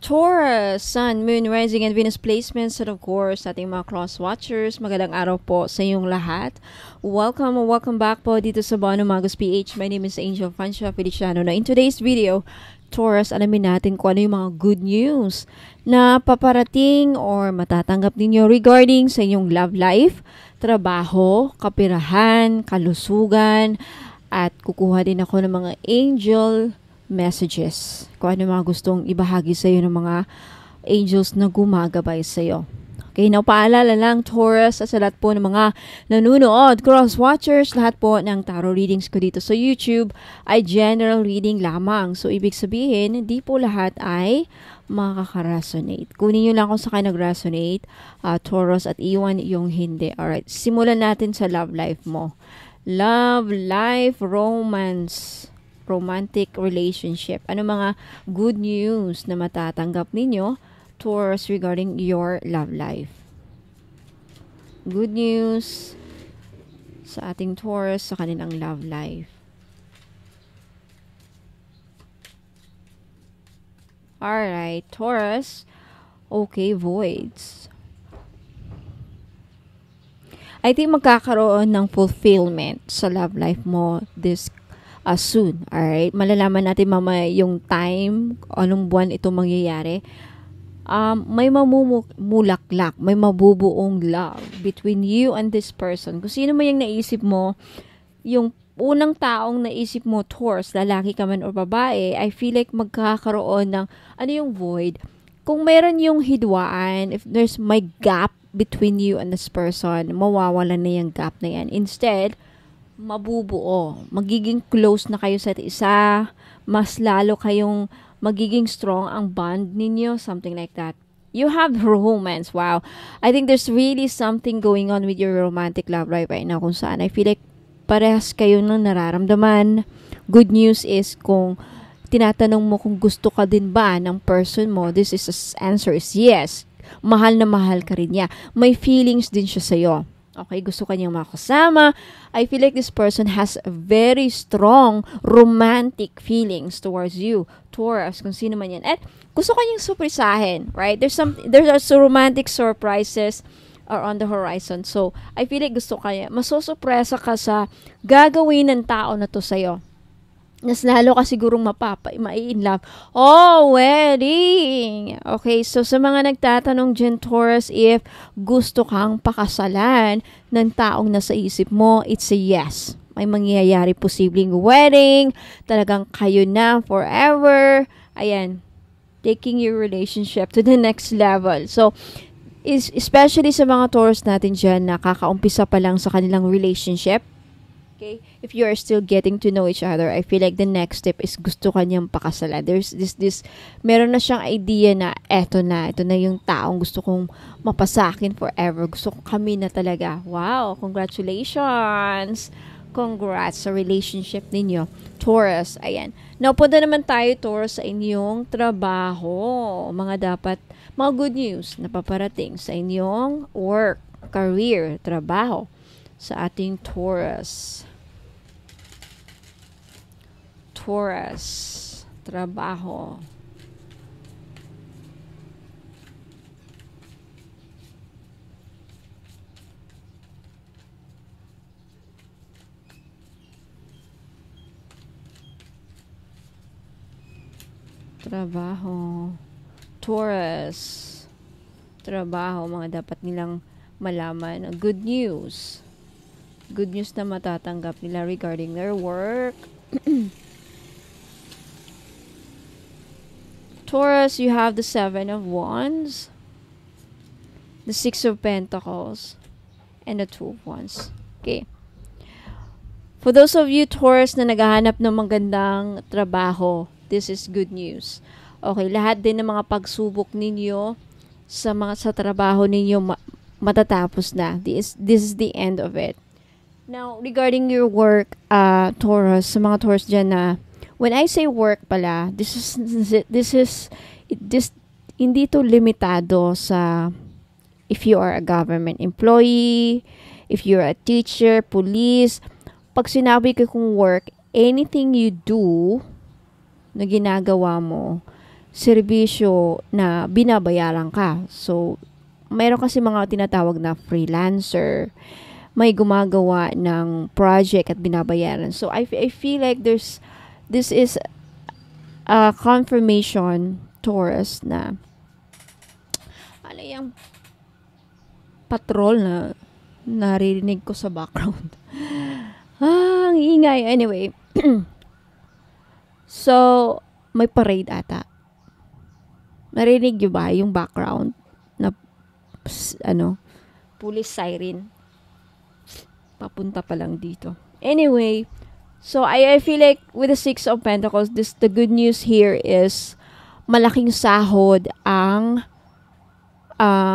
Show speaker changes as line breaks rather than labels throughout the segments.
Taurus, Sun, Moon, Rising, and Venus placements, and of course, ating mga cross watchers. Magandang araw po sa inyong lahat. Welcome back po dito sa Bono Magos PH. My name is Angel Fancia Feliciano. Na in today's video, Taurus, alamin natin kung ano yung mga good news na paparating or matatanggap ninyo regarding sa inyong love life, trabaho, kapirahan, kalusugan, at kukuha din ako ng mga angel messages. Kung ano mga gustong ibahagi sa iyo ng mga angels na gumagabay sa iyo. Okay, now paalala lang, Taurus, sa lahat po ng mga nanonood, cross-watchers, lahat po ng tarot readings ko dito sa YouTube ay general reading lamang. So, ibig sabihin, hindi po lahat ay makaka-resonate. Kunin nyo lang kung saan nag-resonate, Taurus, at iwan yung hindi. Alright, simulan natin sa love life mo. Love life, romance, romantic relationship. Ano mga good news na matatanggap ninyo, Taurus, regarding your love life? Good news sa ating Taurus sa kanilang love life. Alright, Taurus. Okay, voids. I think magkakaroon ng fulfillment sa love life mo this soon. Alright? Malalaman natin mamaya yung time, anong buwan ito mangyayari. May mamumulaklak, may mabubuong love between you and this person. Kung sino man yung naisip mo, yung unang taong naisip mo, Taurus, lalaki ka man o babae, I feel like magkakaroon ng, ano yung void? Kung meron yung hidwaan, if there's my gap between you and this person, mawawala na yung gap na yan. Instead, mabubuo. Magiging close na kayo sa isa. Mas lalo kayong magiging strong ang bond ninyo. Something like that. You have romance. Wow. I think there's really something going on with your romantic love life right now. Kung saan I feel like parehas kayo nung nararamdaman. Good news is kung tinatanong mo kung gusto ka din ba ng person mo, answer is yes. Mahal na mahal ka rin niya. May feelings din siya sa'yo. Okay, gusto ka niyang makasama. I feel like this person has a very strong romantic feelings towards you, Taurus, kung sino man yan. At gusto ka niyang surprisahin, right? There's romantic surprises are on the horizon. So, I feel like gusto ka niya. Masusurpresa ka sa gagawin ng tao na to sa'yo. Mas lalo ka sigurong mai-in love. Oh, wedding! Okay, so sa mga nagtatanong dyan, Taurus, if gusto kang pakasalan ng taong nasa isip mo, it's a yes. May mangyayari posibleng wedding, talagang kayo na forever. Ayan, taking your relationship to the next level. So, especially sa mga Taurus natin dyan na kakaumpisa pa lang sa kanilang relationship, okay? If you are still getting to know each other, I feel like the next step is gusto ka niyang pakasalan. There's meron na siyang idea na ito na yung taong gusto kong mapasakin forever. Gusto ko kami na talaga. Wow, congratulations! Congrats sa relationship ninyo, Taurus. Ayan. Now, punta naman tayo, Taurus, sa inyong trabaho. Mga good news na paparating sa inyong work, career, trabaho sa ating Taurus. Taurus, trabaho. Trabaho. Taurus. Trabaho, mga dapat nilang malaman. Good news. Good news na matatanggap nila regarding their work. Taurus, you have the 7 of Wands, the 6 of Pentacles, and the 2 of Wands. Okay. For those of you, Taurus, na naghahanap ng magandang trabaho, this is good news. Okay, lahat din ng mga pagsubok ninyo sa trabaho ninyo matatapos na. This is the end of it. Now, regarding your work, Taurus, sa mga Taurus dyan na, when I say work pala, this is hindi to limitado sa if you are a government employee, if you're a teacher, police. Pag sinabi ko kung work, anything you do na ginagawa mo serbisyo na binabayaran ka. So, mayroon kasi mga tinatawag na freelancer, may gumagawa ng project at binabayaran. So, I feel like this is a confirmation, Taurus, na ano yung patrol na naririnig ko sa background. Ang ingay. Anyway. So, may parade ata. Narinig nyo ba yung background na police siren? Papunta pa lang dito. Anyway, so I feel like with the Six of Pentacles, the good news here is malaking sahod ang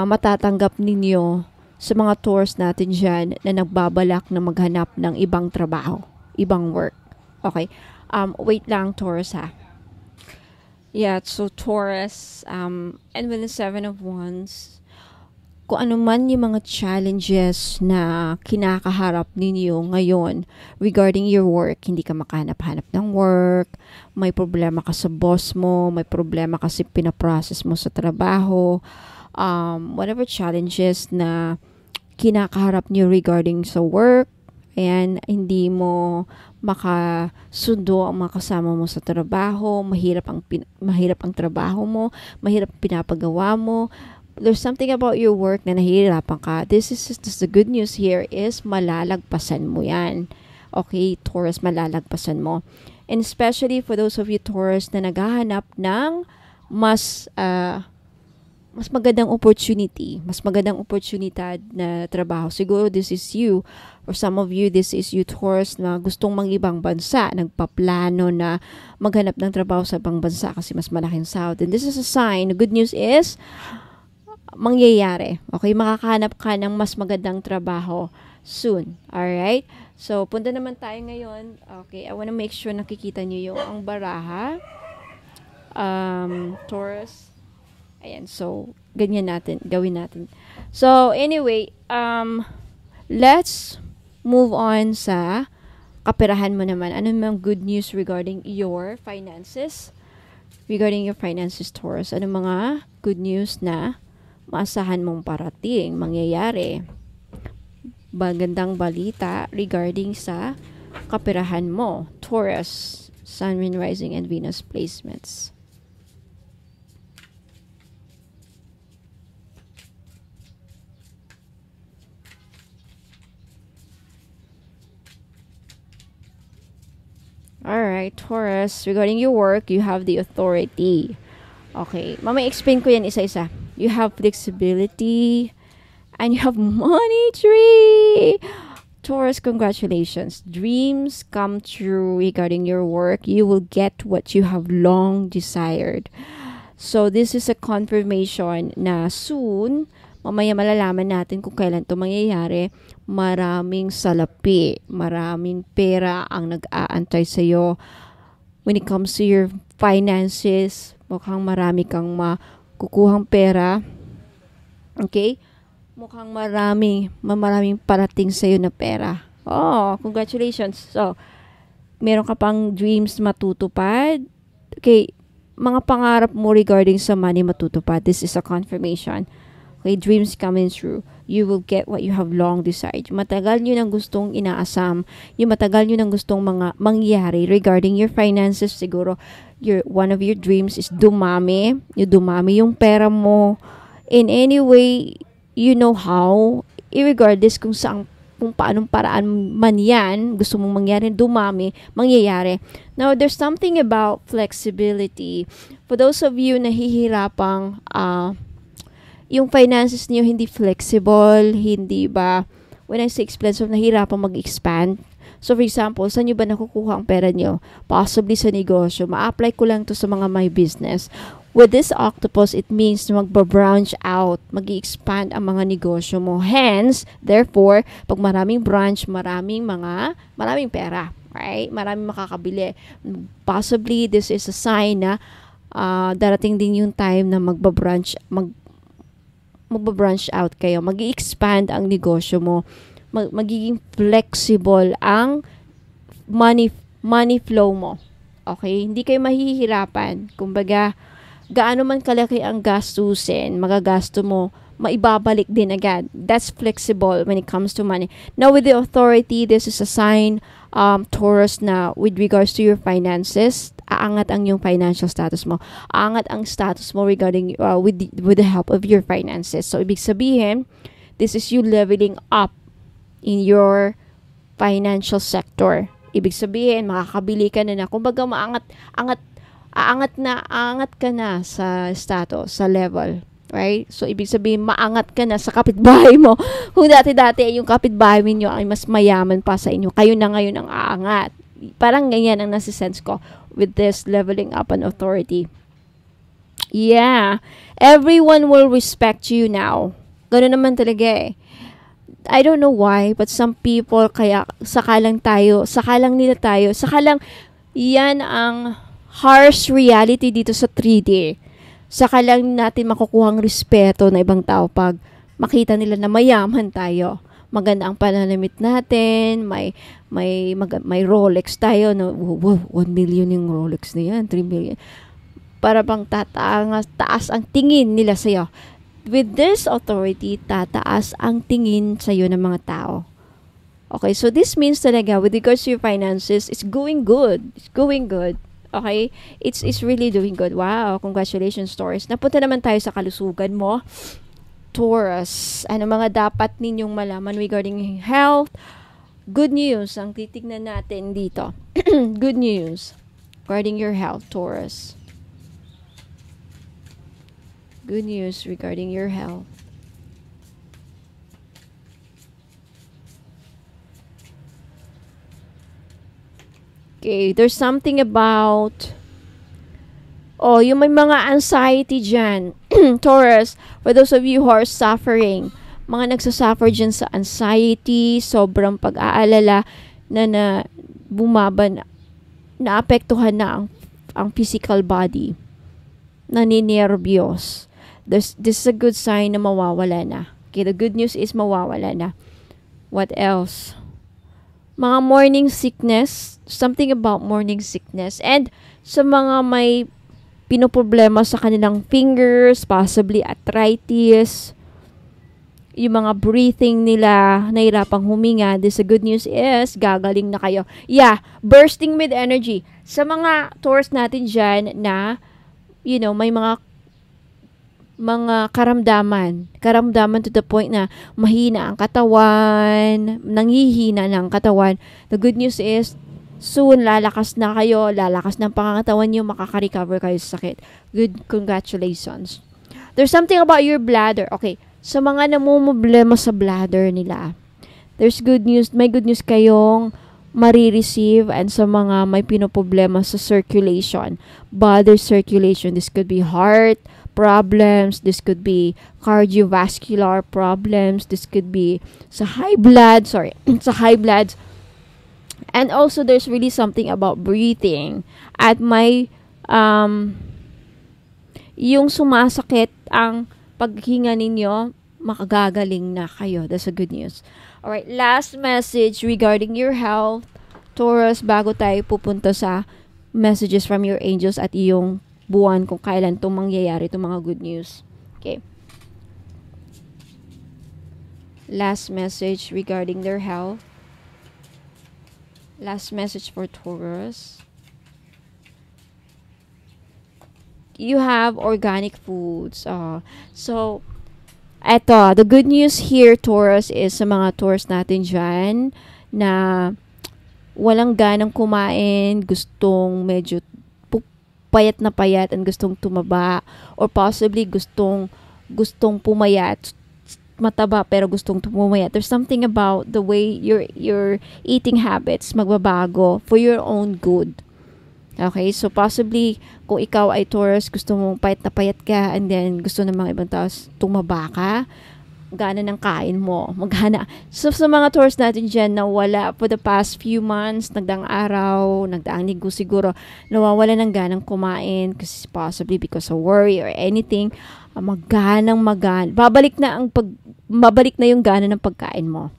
matatanggap ninyo sa mga tours natin dyan na nagbabalak na maghanap ng ibang trabaho, ibang work. Okay. Wait lang, Taurus, ha. Yeah, so Taurus, and with the Seven of Wands, kung ano man yung mga challenges na kinakaharap ninyo ngayon regarding your work, hindi ka makahanap-hanap ng work, may problema ka sa boss mo, may problema kasi pinaprocess mo sa trabaho, whatever challenges na kinakaharap niyo regarding sa work, ayan, hindi mo makasundo ang mga kasama mo sa trabaho, mahirap ang trabaho mo, mahirap ang pinapagawa mo, there's something about your work na nahihirapan ka. This is just the good news here is malalagpasan mo yan. Okay, Taurus, malalagpasan mo. And especially for those of you, Taurus, na naghahanap ng mas magandang opportunity, mas magandang oportunidad na trabaho. Siguro this is you. For some of you, this is you, Taurus, na gustong mang-ibang bansa, nagpaplano na maghanap ng trabaho sa ibang bansa kasi mas malaking sahod. And this is a sign. The good news is, mangyayari. Okay, makakahanap ka ng mas magandang trabaho soon. Alright? So, punta naman tayo ngayon. Okay, I wanna make sure nakikita nyo yung ang baraha. Taurus. Ayan, so, ganyan gawin natin. So, anyway, let's move on sa kaperahan mo naman. Ano mga good news regarding your finances? Regarding your finances, Taurus. Ano mga good news na maasahan mong parating, mangyayari? Magandang balita regarding sa kaperahan mo, Taurus, Sun, Moon, Rising, and Venus placements. Alright, Taurus, regarding your work, you have the authority. Okay, mamaya explain ko yan isa-isa. You have flexibility, and you have money tree. Taurus, congratulations. Dreams come true regarding your work. You will get what you have long desired. So, this is a confirmation na soon, mamaya malalaman natin kung kailan ito mangyayari. Maraming salapi, maraming pera ang nag-aantay sa'yo. When it comes to your finances, mukhang marami kang makukuhang pera. Okay? Mukhang maraming parating sa'yo na pera. Oh, congratulations. So, meron ka pang dreams matutupad. Okay, mga pangarap mo regarding sa money matutupad. This is a confirmation. Okay, dreams coming true. You will get what you have long desired. Matagal nyo nang gustong inaasam. Yung matagal nyo nang gustong mangyari regarding your finances. Siguro, one of your dreams is dumami. Dumami yung pera mo. In any way, you know how. Irregardless kung paanong paraan man yan, gusto mong mangyari, dumami, mangyayari. Now, there's something about flexibility. For those of you na hihirapang, yung finances niyo hindi flexible, hindi ba, when I say expensive, nahirapang mag-expand. So, for example, saan nyo ba nakukuha ang pera nyo? Possibly sa negosyo. Ma-apply ko lang to sa mga my business. With this octopus, it means na magba-branch out, mag-expand ang mga negosyo mo. Hence, therefore, pag maraming branch, maraming pera. Right? Maraming makakabili. Possibly, this is a sign na darating din yung time na magba-branch out kayo. Mag-i-expand ang negosyo mo. Magiging flexible ang money flow mo. Okay? Hindi kayo mahihirapan. Kumbaga, gaano man kalaki ang gastusin, magagasto mo, maibabalik din agad. That's flexible when it comes to money. Now, with the authority, this is a sign, Taurus, na with regards to your finances, aangat ang yung financial status mo. Aangat ang status mo regarding with the help of your finances. So, ibig sabihin, this is you leveling up in your financial sector. Ibig sabihin, makakabili ka na kumbaga aangat ka na sa status, sa level. Right? So, ibig sabihin, maangat ka na sa kapitbahay mo. Kung dati-dati yung kapitbahay ninyo ay mas mayaman pa sa inyo, kayo na ngayon ang aangat. Parang ganyan ang nasisense ko with this leveling up and authority. Yeah. Everyone will respect you now. Ganoon naman talaga eh. I don't know why, but some people, kaya sakalang yan ang harsh reality dito sa 3D. Saka lang natin makukuhang respeto na ibang tao pag makita nila na mayaman tayo. Maganda ang pananamit natin, may Rolex tayo, no? Wow, 1 million yung Rolex na yan, 3 million. Para bang taas ang tingin nila sa'yo. With this authority, tataas ang tingin sa'yo ng mga tao. Okay, so this means talaga, with regards to your finances, it's going good. It's going good. Okay? It's really doing good. Wow, congratulations, Taurus. Napunta naman tayo sa kalusugan mo. Taurus, ano mga dapat ninyong malaman regarding health? Good news ang titignan natin dito. Good news regarding your health, Taurus. Good news regarding your health. Okay, there's something about yung may mga anxiety dyan. Taurus, for those of you who are suffering, mga nagsasuffer dyan sa anxiety, sobrang pag-aalala na naapektuhan na ang physical body, naninervyos. This is a good sign na mawawala na. Okay, the good news is mawawala na. What else? Mga morning sickness, something about morning sickness. And sa mga may pinoproblema sa kanilang fingers, possibly arthritis, yung mga breathing nila, nahirapang huminga, this good news is, gagaling na kayo. Yeah, bursting with energy. Sa mga Taurus natin dyan na, may mga karamdaman to the point na mahina ang katawan, nanghihina ng katawan. The good news is, soon lalakas na kayo, lalakas ng pangangatawan nyo, makaka-recover kayo sa sakit. Good, congratulations. There's something about your bladder. Okay, sa mga namumblema sa bladder nila, there's good news, may good news kayong marireceive, and sa mga may pinoproblema sa circulation, bladder circulation, this could be heart problems, this could be cardiovascular problems, this could be sa high blood, and also there's really something about breathing, at may yung sumasakit ang paghinga ninyo, makagagaling na kayo. That's a good news. Alright, last message regarding your health, Taurus, bago tayo pupunta sa messages from your angels at iyong buwan kung kailan itong mangyayari, itong mga good news. Okay. Last message regarding their health. Last message for Taurus. You have organic foods. So, eto, the good news here, Taurus, is sa mga Taurus natin dyan na walang ganang kumain, gustong medyo payat na payat and gustong tumaba, or possibly gustong pumayat, mataba pero gustong pumayat. There's something about the way your eating habits magbabago for your own good. Okay, so possibly kung ikaw ay Taurus, gusto mong payat na payat ka, and then gusto ng mga ibang tao tumaba ka, gana ng kain mo, maghana. So sa mga Taurus natin dyan na wala for the past few months, nagdaang araw, nagdaang linggo siguro, nawawala ng ganang kumain kasi possibly because of worry or anything, babalik na yung gana ng pagkain mo.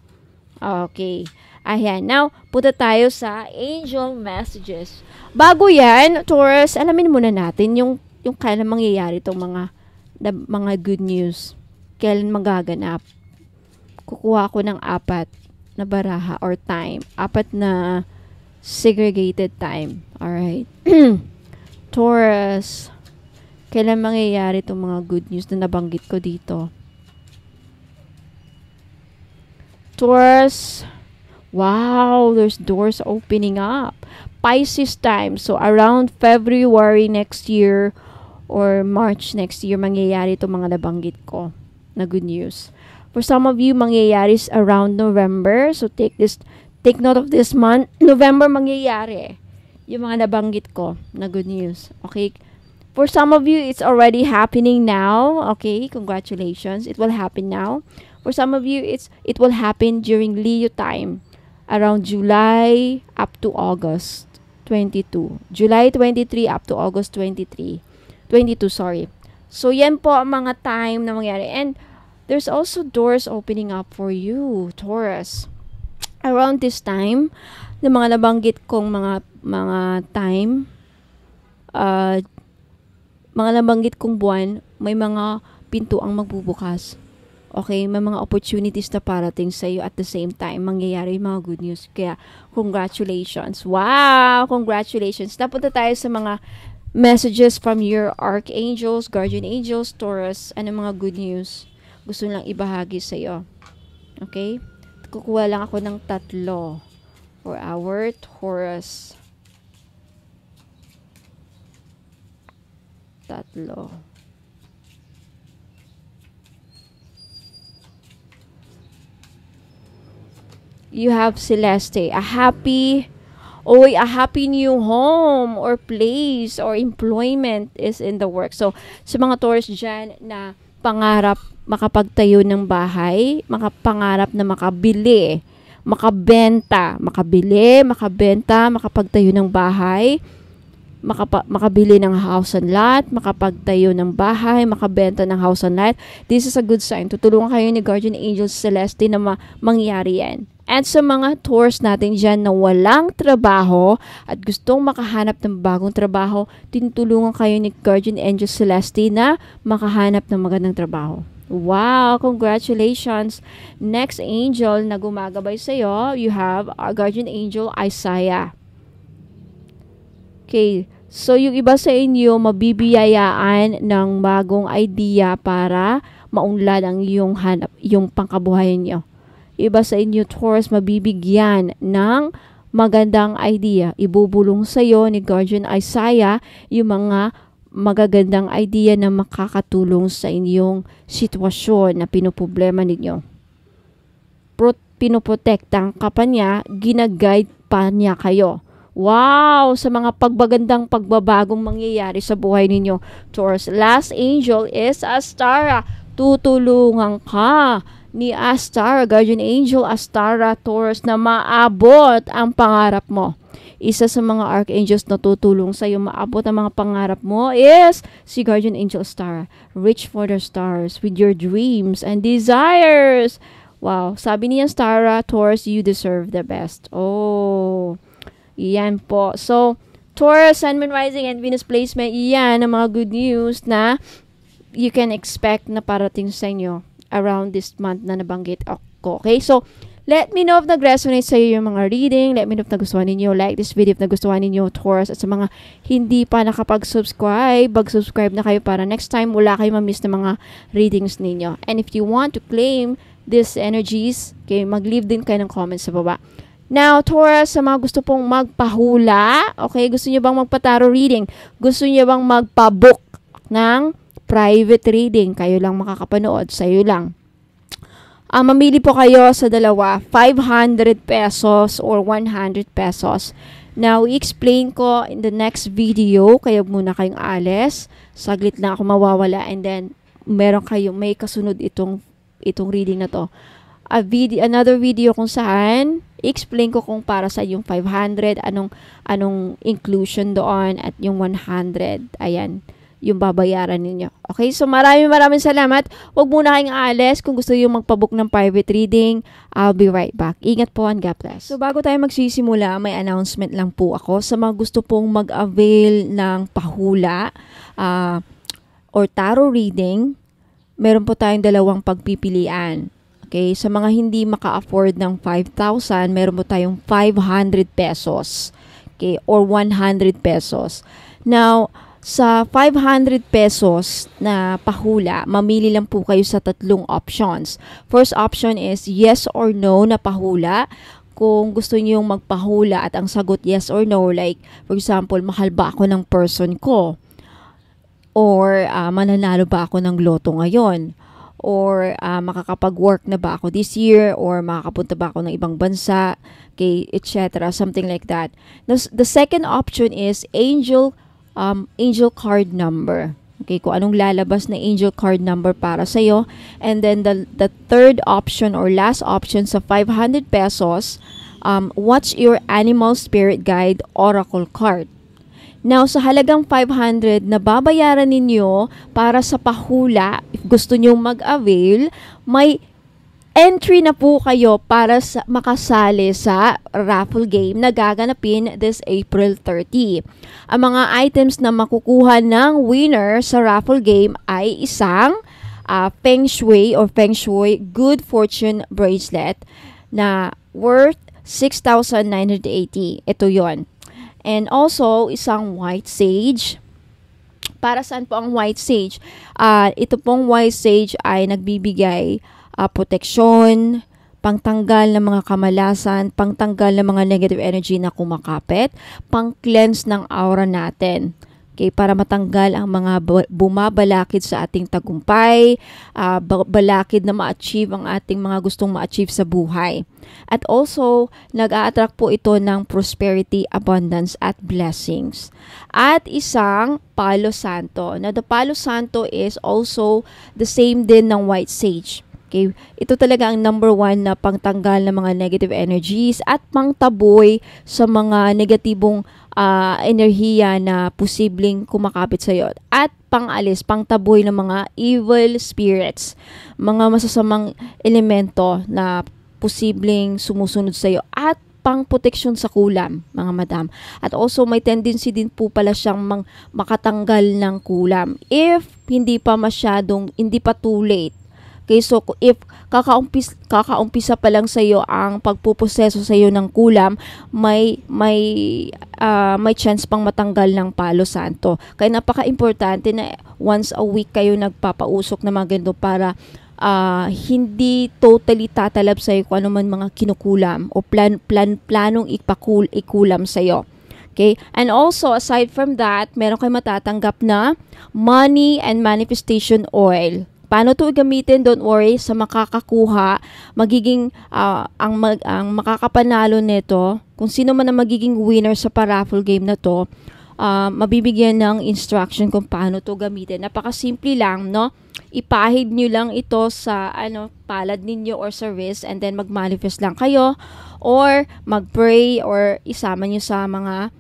Okay. Ayan. Now, punta tayo sa angel messages. Bago yan, Taurus, alamin muna natin yung yung kailan mangyayari itong mga good news. Kailan magaganap. Kukuha ko ng 4 na baraha or time. 4 na segregated time. Alright. Taurus. Kailan mangyayari itong mga good news na nabanggit ko dito? Taurus. Wow, there's doors opening up. Pisces time. So, around February next year or March next year, mangyayari itong mga nabanggit ko na good news. For some of you, mangyayari around November. So, take note of this month. November mangyayari yung mga nabanggit ko na good news. Okay? For some of you, it's already happening now. Okay? Congratulations. It will happen now. For some of you, it will happen during Leo time. Around July up to August 22. July 23 up to August 22, sorry. So, yan po ang mga time na mangyari. And, there's also doors opening up for you, Taurus. Around this time, ng mga nabanggit kong mga time, mga nabanggit kong buwan, may mga pintuang magbubukas. Okay, may mga opportunities na parating sa iyo at the same time, mangyayari yung mga good news. Kaya, congratulations. Wow! Congratulations. Napunta tayo sa mga messages from your archangels, guardian angels, Taurus. Ano mga good news gusto lang ibahagi sa iyo? Okay? Kukuha lang ako ng 3 for our Taurus. 3. You have Celeste, a happy new home or place or employment is in the work. So, sa mga Taurus dyan na pangarap makapagtayo ng bahay, makapangarap na makabili, makabenta, makapagtayo ng bahay, makabili ng house and lot, makapagtayo ng bahay, makabenta ng house and lot. This is a good sign. Tutulungan kayo ni Guardian Angel Celeste na mangyari yan. At sa mga Taurus natin dyan na walang trabaho at gustong makahanap ng bagong trabaho, tinutulungan kayo ni Guardian Angel Celeste na makahanap ng magandang trabaho. Wow! Congratulations! Next angel na gumagabay sa iyo, you have our Guardian Angel Isaiah. Okay. So, yung iba sa inyo, mabibiyayaan ng bagong idea para maunlad ang yung pangkabuhayan nyo. Iba sa inyo, Taurus, mabibigyan ng magandang idea. Ibubulong sa iyo ni Guardian Isaiah yung mga magagandang idea na makakatulong sa inyong sitwasyon na pinoproblema ninyo. Pinoprotektan ka pa niya, ginaguide pa niya kayo. Wow! Sa mga pagbagong mangyayari sa buhay ninyo, Taurus. Last angel is Astara. Tutulungan ka ni Astara, Guardian Angel Astara, Taurus, na maabot ang pangarap mo. Isa sa mga archangels na tutulong sa iyo maabot ang mga pangarap mo is si Guardian Angel Astara. Reach for the stars with your dreams and desires. Wow. Sabi niya Astara, Taurus, you deserve the best. Oh, yan po. So, Taurus, Sun, Moon, Rising, and Venus placement, yan ang mga good news na you can expect na parating sa inyo around this month na nabanggit ako. Okay? So, let me know if nag-resonate sa iyo yung mga reading. Let me know if nagustuhan ninyo. Like this video if nagustuhan ninyo, Taurus. At sa mga hindi pa nakapag-subscribe, mag-subscribe na kayo para next time wala kayo ma-miss na mga readings ninyo. And if you want to claim these energies, okay, mag-leave din kayo ng comments sa baba. Now, Taurus, sa mga gusto pong magpahula, okay, gusto nyo bang magpa-tarot reading? Gusto nyo bang magpa-book ng private reading? Kayo lang makakapanood, sa'yo lang. Mamili po kayo sa dalawa, 500 pesos or 100 pesos. Now, i-explain ko in the next video, kaya muna kayong alis. Saglit lang ako mawawala and then may kasunod itong reading na to. Another video kung saan i-explain ko kung para sa yung 500, anong inclusion doon at yung 100. Ayan. yung babayaran ninyo. Okay? So, maraming salamat. Huwag muna kayong aalis. Kung gusto nyo magpabook ng private reading, I'll be right back. Ingat po and God bless. So, bago tayo magsisimula, may announcement lang po ako sa mga gusto pong mag-avail ng pahula or tarot reading. Meron po tayong dalawang pagpipilian. Okay? Sa mga hindi maka-afford ng 5,000, meron po tayong 500 pesos. Okay? Or 100 pesos. Now, sa 500 pesos na pahula, mamili lang po kayo sa tatlong options. First option is yes or no na pahula. Kung gusto niyo magpahula at ang sagot yes or no, like for example, mahal ba ako ng person ko? Or mananalo ba ako ng loto ngayon? Or makakapag-work na ba ako this year? Or makakapunta ba ako ng ibang bansa? Okay, etc. Something like that. The second option is angel card number. Okay, kung anong lalabas na angel card number para sa'yo. And then the third option or last option sa 500 pesos, what's your animal spirit guide oracle card. Now, sa halagang 500 na babayaran ninyo para sa pahula, if gusto nyo mag-avail, may entry na po kayo para makasali sa raffle game na gaganapin this April 30. Ang mga items na makukuha ng winner sa raffle game ay isang Feng Shui Good Fortune bracelet na worth 6,980. Ito yon. And also, isang white sage. Para saan po ang white sage? Ito pong white sage ay nagbibigay proteksyon, pangtanggal ng mga kamalasan, pangtanggal ng mga negative energy na kumakapit, pang-cleanse ng aura natin. Okay, para matanggal ang mga bumabalakid sa ating tagumpay, balakid na ma-achieve ang ating mga gustong ma-achieve sa buhay. At also, nag-a-attract po ito ng prosperity, abundance, at blessings. At isang Palo Santo. Now, the Palo Santo is also the same din ng white sage. Okay, ito talaga ang number 1 na pangtanggal ng mga negative energies at pangtaboy sa mga negatibong enerhiya na posibleng kumakapit sa iyo. At pangalis, pangtaboy ng mga evil spirits, mga masasamang elemento na posibleng sumusunod sa iyo at pang-proteksyon sa kulam, mga madam. At also, may tendency din po pala siyang makatanggal ng kulam if hindi pa too late. Okay, so if kakaumpisa pa lang sa iyo ang pagpuproseso sa iyo ng kulam, may chance pang matanggal ng Palo Santo. Kaya napaka-importante na once a week kayo nagpapausok na mga ganito para hindi totally tatalab sa iyo kung ano man mga kinukulam o planong ikulam sa iyo. Okay? And also, aside from that, meron kayo matatanggap na money and manifestation oil. Paano ito gamitin? Don't worry, sa makakakuha, magiging ang makakapanalo nito, kung sino man ang magiging winner sa paraffle game na to, mabibigyan ng instruction kung paano ito gamitin. Napakasimple lang, no? Ipahid nyo lang ito sa palad ninyo or sa wrist and then mag-manifest lang kayo or mag-pray or isama nyo sa mga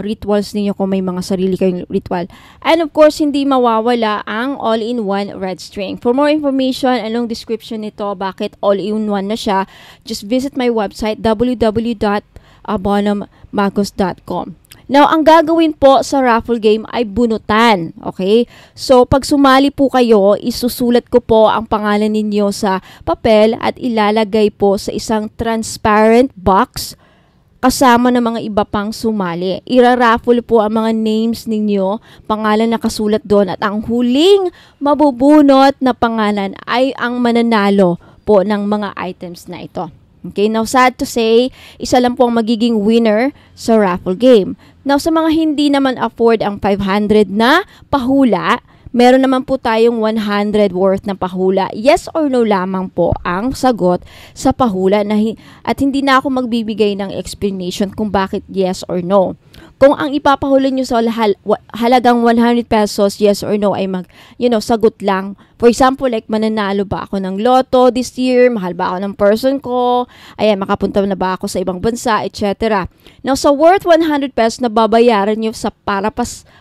rituals ninyo kung may mga sarili kayong ritual. And of course, hindi mawawala ang all-in-one red string. For more information, anong description nito, bakit all-in-one na siya, just visit my website www.abonomagos.com. Now, ang gagawin po sa raffle game ay bunutan. Okay? So, pag sumali po kayo, isusulat ko po ang pangalan ninyo sa papel at ilalagay po sa isang transparent box kasama ng mga iba pang sumali. Ira-raffle po ang mga names ninyo, pangalan na kasulat doon at ang huling mabubunot na pangalan ay ang mananalo po ng mga items na ito. Okay, now sad to say, isa lang po ang magiging winner sa raffle game. Now sa mga hindi naman afford ang 500 na pahula, meron naman po tayong 100 worth na pahula. Yes or no lamang po ang sagot sa pahula at hindi na ako magbibigay ng explanation kung bakit yes or no. Kung ang ipapahuli nyo sa halagang 100 pesos, yes or no, ay sagot lang. For example, like, mananalo ba ako ng loto this year? Mahal ba ako ng person ko? Ayan, makapunta na ba ako sa ibang bansa, etc. Now, sa worth 100 pesos na babayaran nyo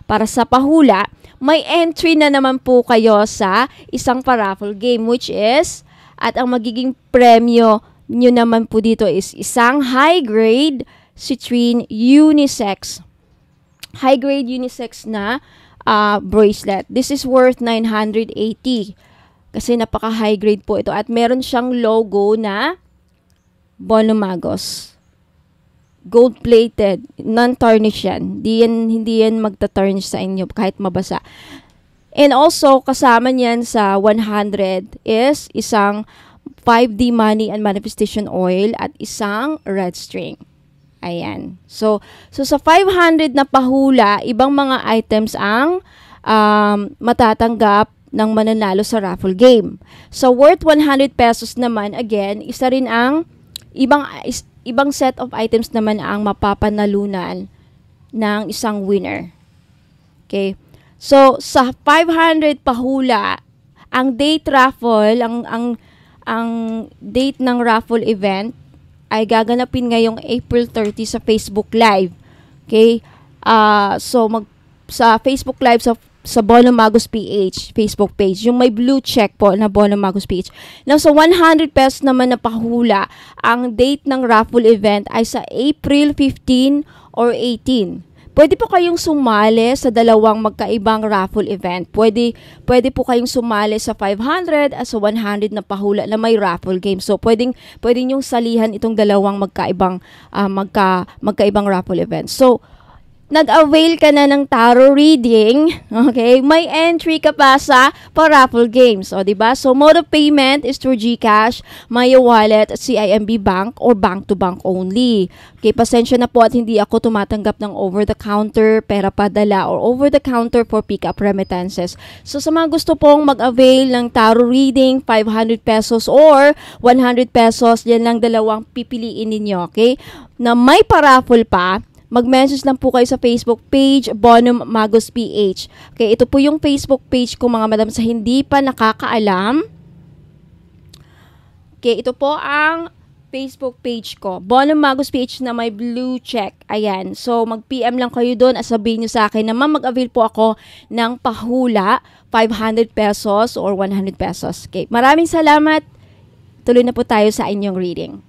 para sa pahula, may entry na naman po kayo sa isang paraffle game, which is, at ang magiging premyo nyo naman po dito is isang high-grade citrine unisex na bracelet. This is worth 980 kasi napaka high grade po ito at meron siyang logo na Bonumagos. Gold plated, non-tarnish yan. Hindi yan magta-tarnish sa inyo kahit mabasa. And also kasama niyan sa 100 is isang 5D money and manifestation oil at isang red string. Ayan. So sa 500 na pahula, ibang mga items ang matatanggap ng mananalo sa raffle game. So worth 100 pesos naman, again, isa rin ang ibang set of items naman ang mapapanalunan ng isang winner. Okay? So sa 500 pahula, ang date raffle, ang date ng raffle event ay gaganapin ngayong April 30 sa Facebook Live. Okay? Sa Facebook Live sa Bonumagos PH Facebook page, yung may blue check po na Bonumagos PH. Now, sa 100 pesos naman na pahula, ang date ng raffle event ay sa April 15 or 18. Pwede po kayong sumali sa dalawang magkaibang raffle event. Pwede po kayong sumali sa 500 at sa 100 na pahula na may raffle game. So, pwede nyong salihan itong dalawang magkaibang raffle event. So, nag-avail ka na ng tarot reading, okay? May entry ka pa sa raffle games, o diba? So, mode of payment is through GCash, Maya Wallet, CIMB Bank, or bank-to-bank only. Okay, pasensya na po at hindi ako tumatanggap ng over-the-counter, pera padala, or over-the-counter for pick-up remittances. So, sa mga gusto pong mag-avail ng tarot reading, 500 pesos or 100 pesos, yan lang dalawang pipiliin ninyo, okay? Na may paraffle pa, mag-message lang po kayo sa Facebook page, Bonumagos PH. Okay, ito po yung Facebook page ko, mga madam, sa hindi pa nakakaalam. Okay, ito po ang Facebook page ko, Bonumagos PH na may blue check. Ayan, so mag-PM lang kayo doon at sabihin nyo sa akin na mag-avail po ako ng pahula, 500 pesos or 100 pesos. Okay, maraming salamat. Tuloy na po tayo sa inyong reading.